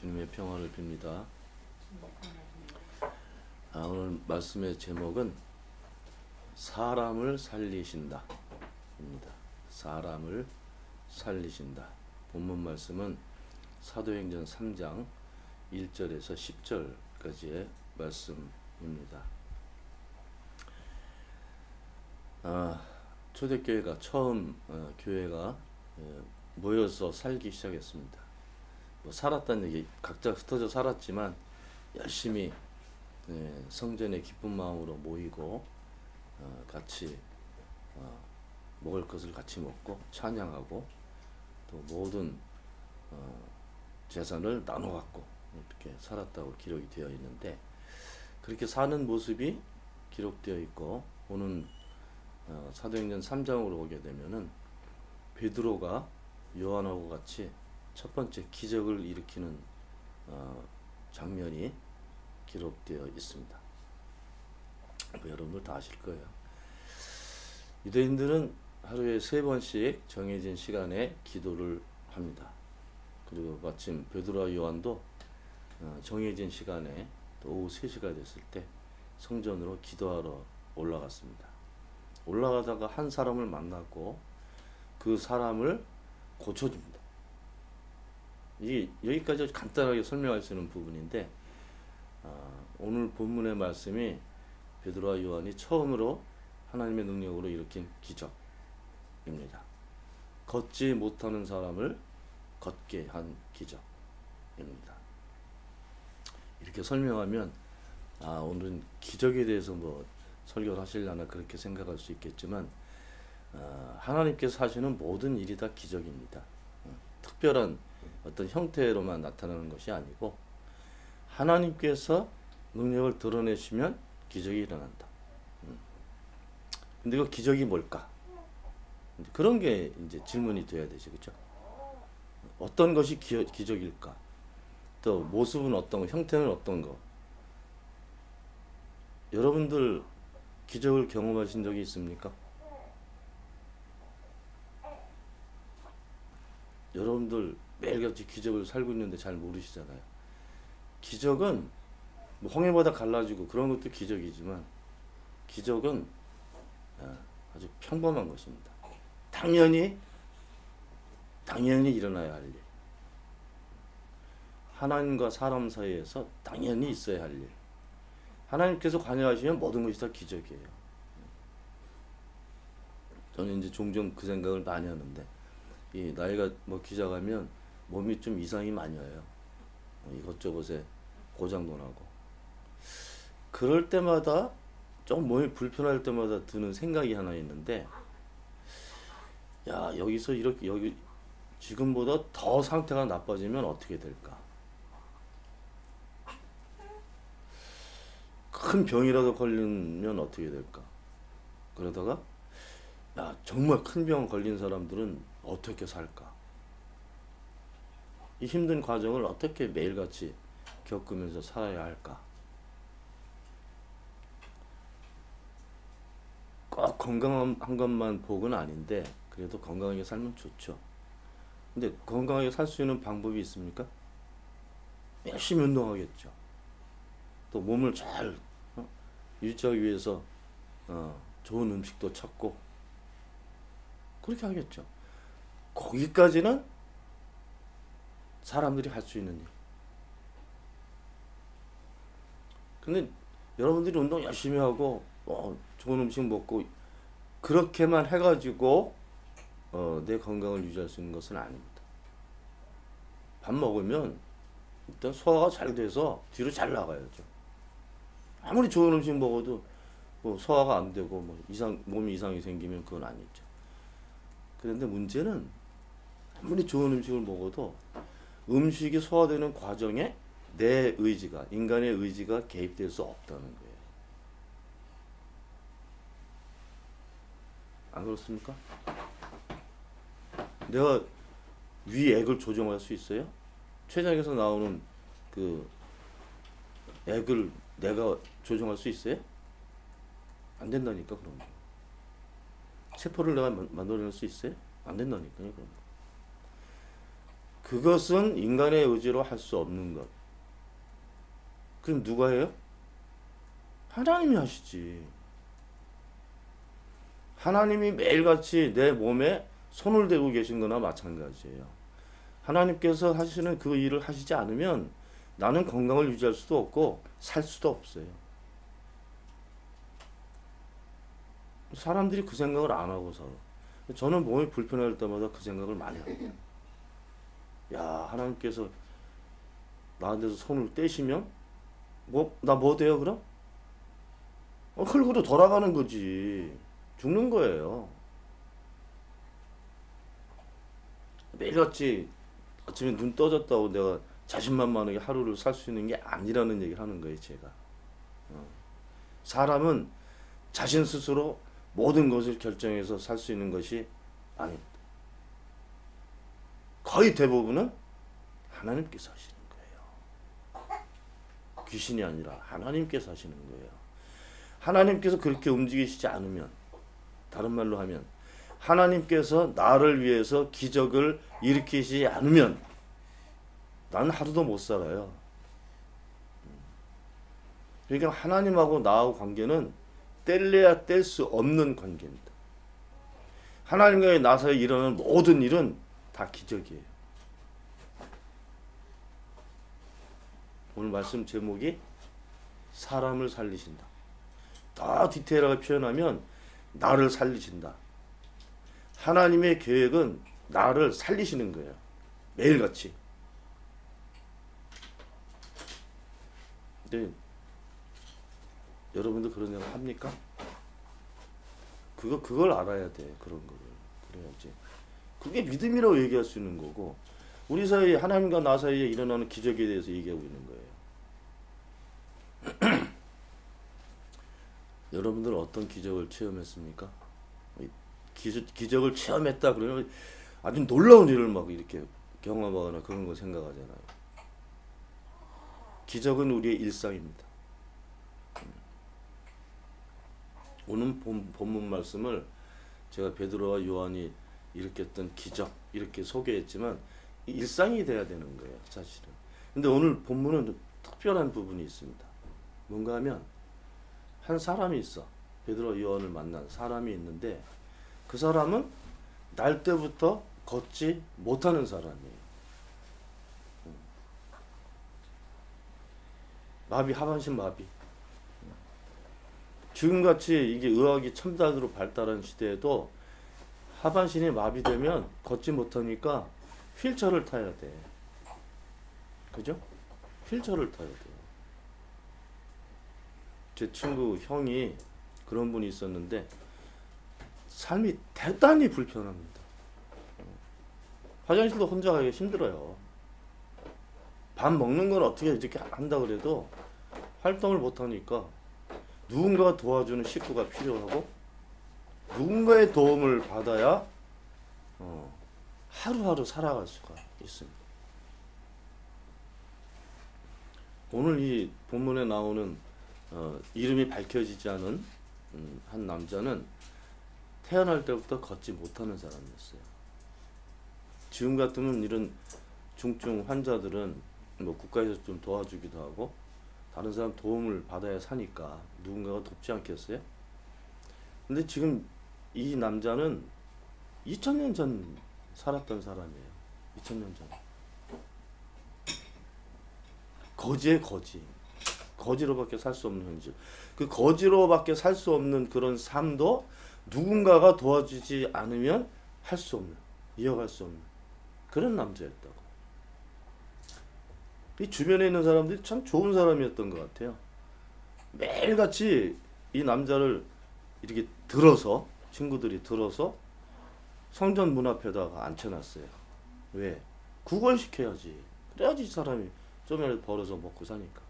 주님의 평화를 빕니다. 오늘 말씀의 제목은 사람을 살리신다 입니다. 사람을 살리신다. 본문 말씀은 사도행전 3장 1절에서 10절까지의 말씀입니다. 초대교회가 처음 교회가 모여서 살기 시작했습니다. 살았다는 얘기, 각자 흩어져 살았지만 열심히 성전에 기쁜 마음으로 모이고 같이 먹을 것을 같이 먹고 찬양하고 또 모든 재산을 나눠 갖고 이렇게 살았다고 기록이 되어 있는데, 그렇게 사는 모습이 기록되어 있고, 오는 사도행전 3장으로 오게 되면은 베드로가 요한하고 같이 첫 번째 기적을 일으키는 장면이 기록되어 있습니다. 여러분들 다 아실 거예요. 유대인들은 하루에 3번씩 정해진 시간에 기도를 합니다. 그리고 마침 베드로와 요한도 정해진 시간에 또 오후 3시가 됐을 때 성전으로 기도하러 올라갔습니다. 올라가다가 한 사람을 만났고 그 사람을 고쳐줍니다. 여기까지 간단하게 설명할 수 있는 부분인데, 오늘 본문의 말씀이 베드로와 요한이 처음으로 하나님의 능력으로 일으킨 기적입니다. 걷지 못하는 사람을 걷게 한 기적입니다. 이렇게 설명하면 오늘은 기적에 대해서 설교를 하시려나 그렇게 생각할 수 있겠지만, 하나님께서 하시는 모든 일이 다 기적입니다. 특별한 어떤 형태로만 나타나는 것이 아니고 하나님께서 능력을 드러내시면 기적이 일어난다. 근데 그 기적이 뭘까? 그런 게 이제 질문이 돼야 되죠, 그렇죠? 어떤 것이 기적일까? 또 모습은 어떤 거, 형태는 어떤 거? 여러분들 기적을 경험하신 적이 있습니까? 여러분들 매일같이 기적을 살고 있는데 잘 모르시잖아요. 기적은 홍해보다 갈라지고 그런 것도 기적이지만, 기적은 아주 평범한 것입니다. 당연히 일어나야 할 일, 하나님과 사람 사이에서 당연히 있어야 할 일, 하나님께서 관여하시면 모든 것이 다 기적이에요. 저는 이제 종종 그 생각을 많이 하는데, 이 나이가 먹기 시작하면 몸이 좀 이상이 많이 와요. 이것저것에 고장도 나고. 그럴 때마다 좀 몸이 불편할 때마다 드는 생각이 하나 있는데, 여기서 여기 지금보다 더 상태가 나빠지면 어떻게 될까? 큰 병이라도 걸리면 어떻게 될까? 그러다가 정말 큰 병 걸린 사람들은 어떻게 살까? 이 힘든 과정을 어떻게 매일같이 겪으면서 살아야 할까? 꼭 건강한 것만 복은 아닌데, 그래도 건강하게 살면 좋죠. 근데 건강하게 살 수 있는 방법이 있습니까? 열심히 운동하겠죠. 또 몸을 잘 유지하기 위해서 좋은 음식도 찾고 그렇게 하겠죠. 거기까지는 사람들이 할 수 있는 일. 근데 여러분들이 운동 열심히 하고 좋은 음식 먹고 그렇게만 해가지고 내 건강을 유지할 수 있는 것은 아닙니다. 밥 먹으면 일단 소화가 잘 돼서 뒤로 잘 나가야죠. 아무리 좋은 음식 먹어도 소화가 안 되고 몸이 이상이 생기면 그건 아니죠. 그런데 문제는 아무리 좋은 음식을 먹어도 음식이 소화되는 과정에 내 의지가, 인간의 의지가 개입될 수 없다는 거예요. 안 그렇습니까? 내가 위액을 조정할 수 있어요? 췌장에서 나오는 그 액을 내가 조정할 수 있어요? 안 된다니까. 그런 거. 세포를 내가 만들어낼 수 있어요? 안 된다니까요. 그런 거. 그것은 인간의 의지로 할 수 없는 것. 그럼 누가 해요? 하나님이 하시지. 하나님이 매일같이 내 몸에 손을 대고 계신 거나 마찬가지예요. 하나님께서 하시는 그 일을 하시지 않으면 나는 건강을 유지할 수도 없고 살 수도 없어요. 사람들이 그 생각을 안 하고 살아. 저는 몸이 불편할 때마다 그 생각을 많이 합니다. 야, 하나님께서 나한테서 손을 떼시면 나 뭐 돼요 그럼? 흙으로 돌아가는 거지. 죽는 거예요. 매일같이 아침에 눈 떠졌다고 내가 자신만만하게 하루를 살 수 있는 게 아니라는 얘기를 하는 거예요, 제가. 사람은 자신 스스로 모든 것을 결정해서 살 수 있는 것이 아닙니다. 거의 대부분은 하나님께서 하시는 거예요. 귀신이 아니라 하나님께서 하시는 거예요. 하나님께서 그렇게 움직이시지 않으면, 다른 말로 하면 하나님께서 나를 위해서 기적을 일으키시지 않으면 나는 하루도 못 살아요. 그러니까 하나님하고 나하고 관계는 뗄래야 뗄 수 없는 관계입니다. 하나님과의 나 사이에 일어나는 모든 일은 다 기적이에요. 오늘 말씀 제목이 사람을 살리신다. 더 디테일하게 표현하면 나를 살리신다. 하나님의 계획은 나를 살리시는 거예요. 매일같이. 근데 여러분도 그런 생각 합니까? 그걸 알아야 돼. 그런 거를. 그래야지. 그게 믿음이라고 얘기할 수 있는 거고, 우리 사이에, 하나님과 나 사이에 일어나는 기적에 대해서 얘기하고 있는 거예요. 여러분들 어떤 기적을 체험했습니까? 기적을 체험했다 그러면 아주 놀라운 일을 막 이렇게 경험하거나 그런 거 생각하잖아요. 기적은 우리의 일상입니다. 오늘 본문 말씀을 제가 베드로와 요한이 일으켰던 기적 이렇게 소개했지만 일상이 돼야 되는 거예요, 사실은. 근데 오늘 본문은 좀 특별한 부분이 있습니다. 뭔가 하면 한 사람이 있어. 베드로와 요한을 만난 사람이 있는데 그 사람은 날 때부터 걷지 못하는 사람이에요. 마비, 하반신 마비. 지금같이 이게 의학이 첨단으로 발달한 시대에도 하반신이 마비되면 걷지 못하니까 휠체어를 타야 돼. 그죠? 휠체어를 타야 돼요. 제 친구 형이 그런 분이 있었는데 삶이 대단히 불편합니다. 화장실도 혼자 가기 힘들어요. 밥 먹는 건 어떻게 이렇게 한다 그래도 활동을 못하니까 누군가가 도와주는 식구가 필요하고 누군가의 도움을 받아야 하루하루 살아갈 수가 있습니다. 오늘 이 본문에 나오는 이름이 밝혀지지 않은 한 남자는 태어날 때부터 걷지 못하는 사람이었어요. 지금 같으면 이런 중증 환자들은 뭐 국가에서 좀 도와주기도 하고 다른 사람 도움을 받아야 사니까 누군가가 돕지 않겠어요? 근데 지금 이 남자는 2000년 전 살았던 사람이에요. 2000년 전. 거지의 거지. 거지로밖에 살 수 없는 현실. 그 거지로밖에 살 수 없는 그런 삶도 누군가가 도와주지 않으면 할 수 없는, 이어갈 수 없는 그런 남자였다고. 이 주변에 있는 사람들이 참 좋은 사람이었던 것 같아요. 매일같이 이 남자를 이렇게 들어서, 친구들이 들어서 성전 문 앞에다가 앉혀놨어요. 왜? 구걸시켜야지. 그래야지 사람이 좀이라도 벌어서 먹고 사니까.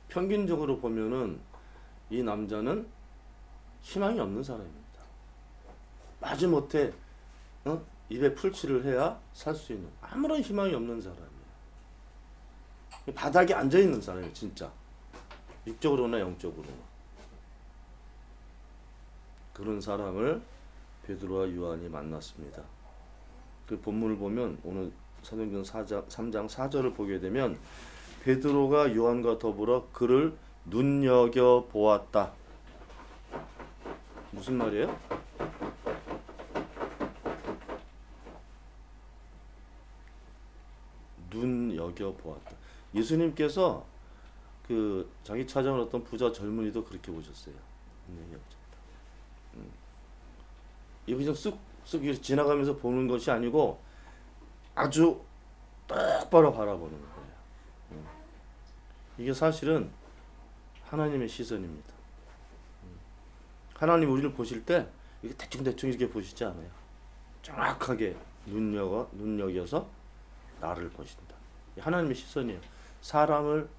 평균적으로 보면은 이 남자는 희망이 없는 사람입니다. 마지못해 입에 풀칠을 해야 살 수 있는 아무런 희망이 없는 사람이에요. 바닥에 앉아있는 사람이에요. 진짜 육적으로나 영적으로나. 그런 사람을 베드로와 요한이 만났습니다. 그 본문을 보면 오늘 사도행전 3장 4절을 보게 되면 베드로가 요한과 더불어 그를 눈여겨 보았다. 무슨 말이에요? 눈여겨 보았다. 예수님께서 그 자기 찾아온 어떤 부자 젊은이도 그렇게 보셨어요. 눈여겨 보셨다. 이거 그냥 쓱쓱 지나가면서 보는 것이 아니고 아주 똑바로 바라보는 거예요. 이게 사실은 하나님의 시선입니다. 하나님 우리를 보실 때 이게 대충대충 이렇게 보시지 않아요. 정확하게 눈여겨서 나를 보신다. 하나님의 시선이에요. 사람을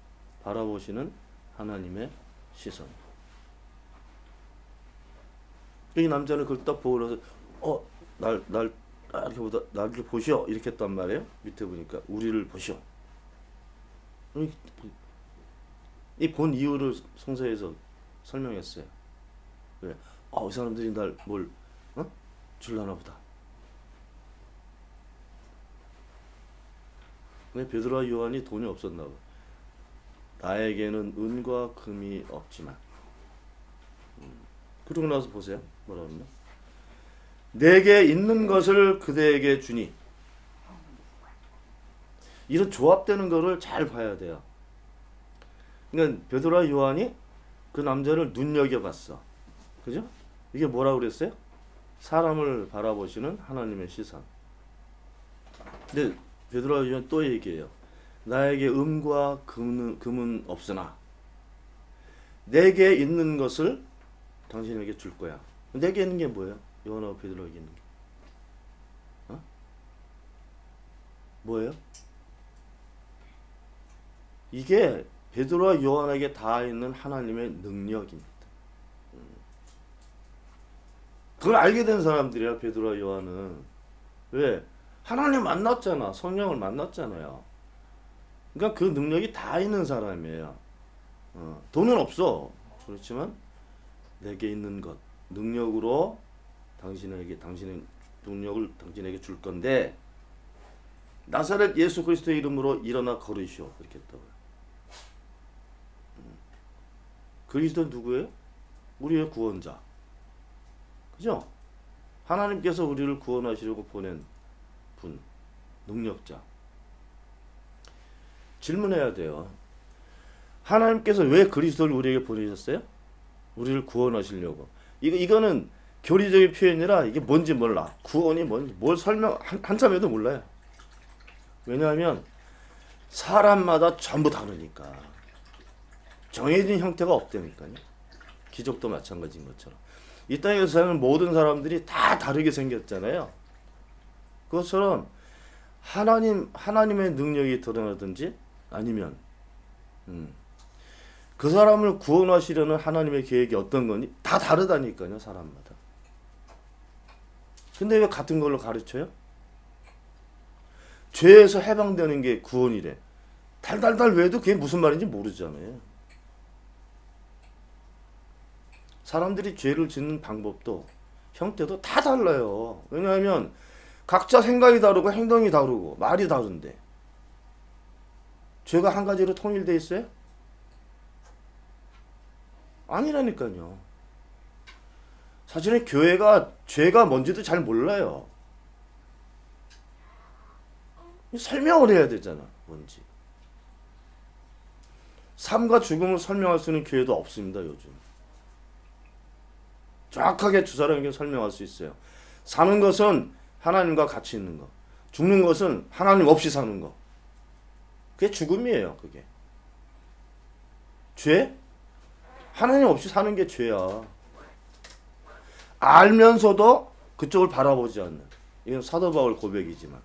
바라보시는 하나님의 시선. 이 남자는 그걸 딱 보고 그래서 날 이렇게 보다 나를 보시오 이렇게 했단 말이에요. 밑에 보니까 우리를 보시오. 이 본 이유를 성서에서 설명했어요. 왜? 이 사람들이 날 뭘 줄라나 보다. 근데 베드로와 요한이 돈이 없었나 봐. 나에게는 은과 금이 없지만. 그러고 나서 보세요. 뭐라고 하냐? 내게 있는 것을 그대에게 주니. 이런 조합되는 거를 잘 봐야 돼요. 그러니까 베드로와 요한이 그 남자를 눈여겨봤어. 그죠? 이게 뭐라고 그랬어요? 사람을 바라보시는 하나님의 시선. 근데 베드로와 요한 또 얘기해요. 나에게 은과 금은 없으나 내게 있는 것을 당신에게 줄 거야. 내게 있는 게 뭐예요? 요한하고 베드로에게 있는 게. 뭐예요? 이게 베드로와 요한에게 다 있는 하나님의 능력입니다. 그걸 알게 된 사람들이야, 베드로와 요한은. 왜? 하나님 만났잖아. 성령을 만났잖아요. 그러니까 그 능력이 다 있는 사람이에요. 돈은 없어. 그렇지만 내게 있는 것, 능력으로 당신의 능력을 당신에게 줄 건데 나사렛 예수 그리스도의 이름으로 일어나 걸으시오. 이렇게 했다고요. 그리스도는 누구예요? 우리의 구원자. 그죠? 하나님께서 우리를 구원하시려고 보낸 분, 능력자. 질문해야 돼요. 하나님께서 왜 그리스도를 우리에게 보내셨어요? 우리를 구원하시려고. 이거는 교리적인 표현이라 이게 뭔지 몰라. 구원이 뭔지 뭘 설명 한참 해도 몰라요. 왜냐하면 사람마다 전부 다르니까. 정해진 형태가 없다니까요. 기적도 마찬가지인 것처럼. 이 땅에서 사는 모든 사람들이 다 다르게 생겼잖아요. 그것처럼 하나님의 능력이 드러나든지 아니면 그 사람을 구원하시려는 하나님의 계획이 어떤 거니? 다 다르다니까요. 사람마다. 근데 왜 같은 걸로 가르쳐요? 죄에서 해방되는 게 구원이래. 달달달 외도 그게 무슨 말인지 모르잖아요. 사람들이 죄를 짓는 방법도 형태도 다 달라요. 왜냐하면 각자 생각이 다르고 행동이 다르고 말이 다른데 죄가 한 가지로 통일돼 있어요? 아니라니까요. 사실은 교회가 죄가 뭔지도 잘 몰라요. 설명을 해야 되잖아. 뭔지. 삶과 죽음을 설명할 수 있는 교회도 없습니다. 요즘. 정확하게 주사람에게 설명할 수 있어요. 사는 것은 하나님과 같이 있는 거. 죽는 것은 하나님 없이 사는 거. 그게 죽음이에요. 그게. 죄? 하나님 없이 사는 게 죄야. 알면서도 그쪽을 바라보지 않는. 이건 사도 바울 고백이지만.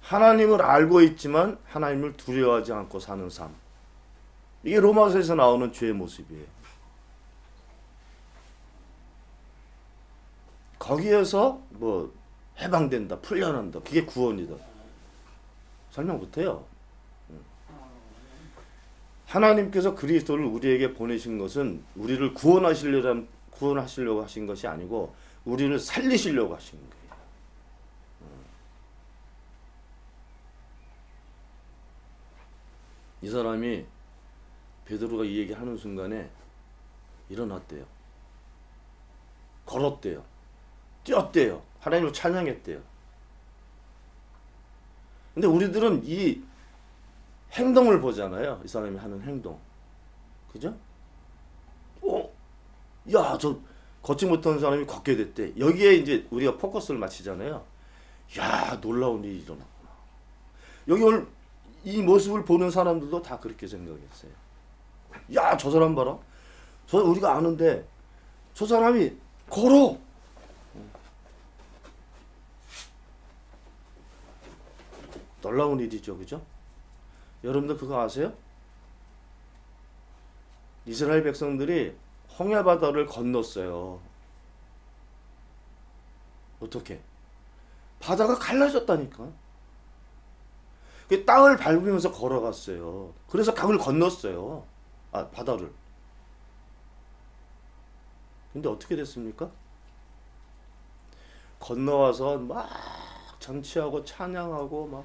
하나님을 알고 있지만 하나님을 두려워하지 않고 사는 삶. 이게 로마서에서 나오는 죄의 모습이에요. 거기에서 뭐 해방된다, 풀려난다. 그게 구원이다. 설명 못해요. 하나님께서 그리스도를 우리에게 보내신 것은 우리를 구원하시려는 구원하시려고 하신 것이 아니고 우리를 살리시려고 하신 거예요. 이 사람이 베드로가 이 얘기 하는 순간에 일어났대요. 걸었대요. 뛰었대요. 하나님을 찬양했대요. 근데 우리들은 이 행동을 보잖아요. 이 사람이 하는 행동. 그죠? 야, 저 걷지 못하는 사람이 걷게 됐대. 여기에 이제 우리가 포커스를 맞추잖아요. 야, 놀라운 일이 일어났구나. 여기 오늘 이 모습을 보는 사람들도 다 그렇게 생각했어요. 야, 저 사람 봐라. 저 우리가 아는데 저 사람이 걸어. 놀라운 일이죠, 그죠? 여러분들 그거 아세요? 이스라엘 백성들이 홍해 바다를 건넜어요. 어떻게? 바다가 갈라졌다니까. 그 땅을 밟으면서 걸어갔어요. 그래서 강을 건넜어요. 바다를. 근데 어떻게 됐습니까? 건너와서 막 잔치하고 찬양하고 막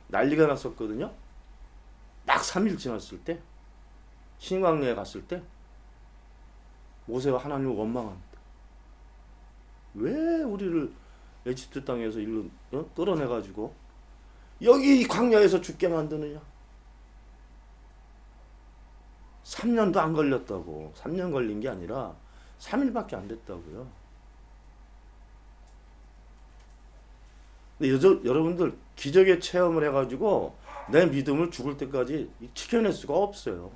난리가 났었거든요. 딱 3일 지났을 때, 신광야에 갔을 때 모세와 하나님을 원망합니다. 왜 우리를 에집트 땅에서 일로 끌어내가지고 여기 이 광야에서 죽게 만드느냐. 3년도 안 걸렸다고. 3년 걸린 게 아니라 3일밖에 안 됐다고요. 근데 여러분들 기적의 체험을 해가지고 내 믿음을 죽을 때까지 지켜낼 수가 없어요.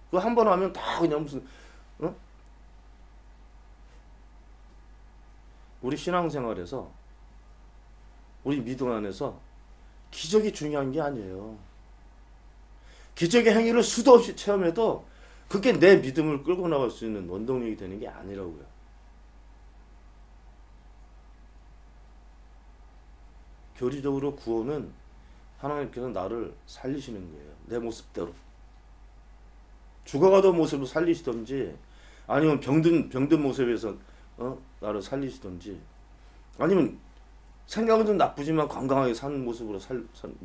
그거 한 번 하면 다 그냥 무슨 우리 신앙생활에서 우리 믿음 안에서 기적이 중요한 게 아니에요. 기적의 행위를 수도 없이 체험해도 그게 내 믿음을 끌고 나갈 수 있는 원동력이 되는 게 아니라고요. 교리적으로 구원은 하나님께서 나를 살리시는 거예요. 내 모습대로. 죽어가던 모습을 살리시던지 아니면 병든 모습에서 나를 살리시던지 아니면 생각은 좀 나쁘지만 건강하게 사는 모습으로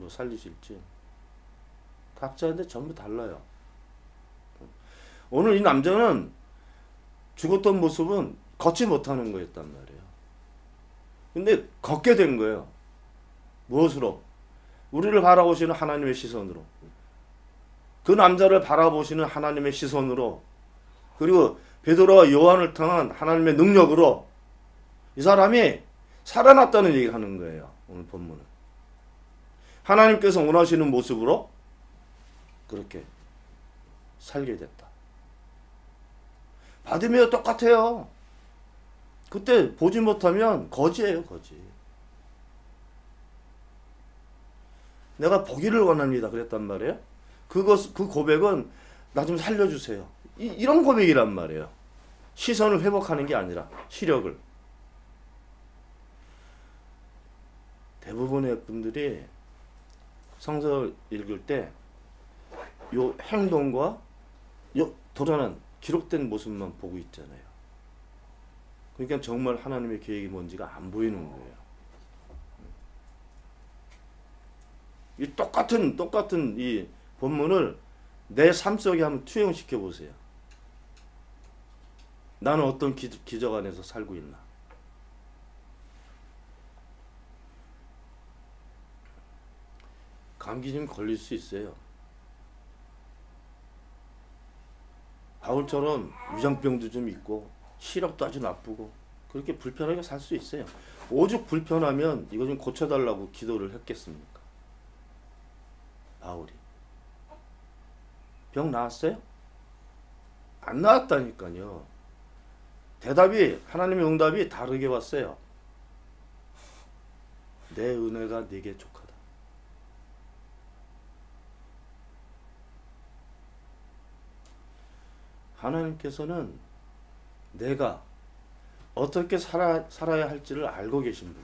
살리실지 각자인데 전부 달라요. 오늘 이 남자는 죽었던 모습은 걷지 못하는 거였단 말이에요. 근데 걷게 된 거예요. 무엇으로? 우리를 바라보시는 하나님의 시선으로. 그 남자를 바라보시는 하나님의 시선으로. 그리고 베드로와 요한을 통한 하나님의 능력으로 이 사람이 살아났다는 얘기를 하는 거예요. 오늘 본문은. 하나님께서 원하시는 모습으로 그렇게 살게 됐다. 바디메어 똑같아요. 그때 보지 못하면 거지예요, 거지. 내가 보기를 원합니다. 그랬단 말이에요. 그 고백은 나 좀 살려주세요. 이런 고백이란 말이에요. 시선을 회복하는 게 아니라 시력을. 대부분의 분들이 성서를 읽을 때 요 행동과 요 드러난 기록된 모습만 보고 있잖아요. 그러니까 정말 하나님의 계획이 뭔지가 안 보이는 거예요. 이 똑같은 이 본문을 내 삶 속에 한번 투영시켜 보세요. 나는 어떤 기적 안에서 살고 있나? 감기 좀 걸릴 수 있어요. 바울처럼 위장병도 좀 있고 시력도 아주 나쁘고 그렇게 불편하게 살 수 있어요. 오죽 불편하면 이거 좀 고쳐달라고 기도를 했겠습니까? 바울이. 병 나았어요? 안 나았다니까요. 하나님의 응답이 다르게 왔어요. 내 은혜가 네게 족하다. 하나님께서는 내가 어떻게 살아야 할지를 알고 계신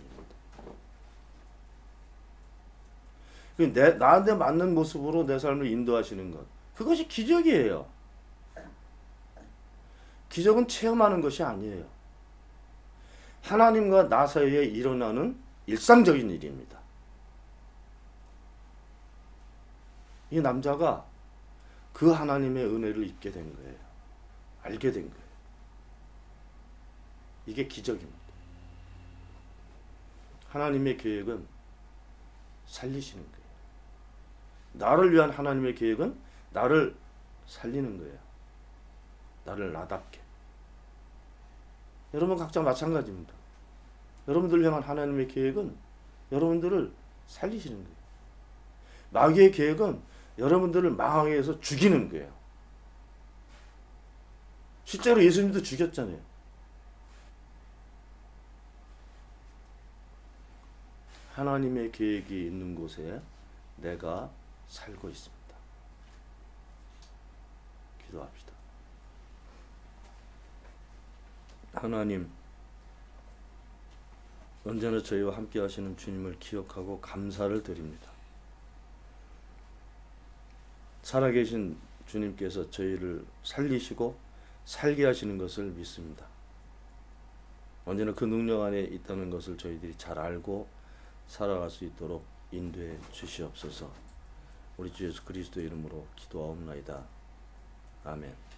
분입니다. 나한테 맞는 모습으로 내 삶을 인도하시는 것. 그것이 기적이에요. 기적은 체험하는 것이 아니에요. 하나님과 나 사이에 일어나는 일상적인 일입니다. 이 남자가 그 하나님의 은혜를 입게 된 거예요. 알게 된 거예요. 이게 기적입니다. 하나님의 계획은 살리시는 거예요. 나를 위한 하나님의 계획은 나를 살리는 거예요. 나를 나답게. 여러분 각자 마찬가지입니다. 여러분들을 향한 하나님의 계획은 여러분들을 살리시는 거예요. 마귀의 계획은 여러분들을 망하게 해서 죽이는 거예요. 실제로 예수님도 죽였잖아요. 하나님의 계획이 있는 곳에 내가 살고 있습니다. 기도합시다. 하나님, 언제나 저희와 함께 하시는 주님을 기억하고 감사를 드립니다. 살아계신 주님께서 저희를 살리시고 살게 하시는 것을 믿습니다. 언제나 그 능력 안에 있다는 것을 저희들이 잘 알고 살아갈 수 있도록 인도해 주시옵소서. 우리 주 예수 그리스도의 이름으로 기도하옵나이다. 아멘.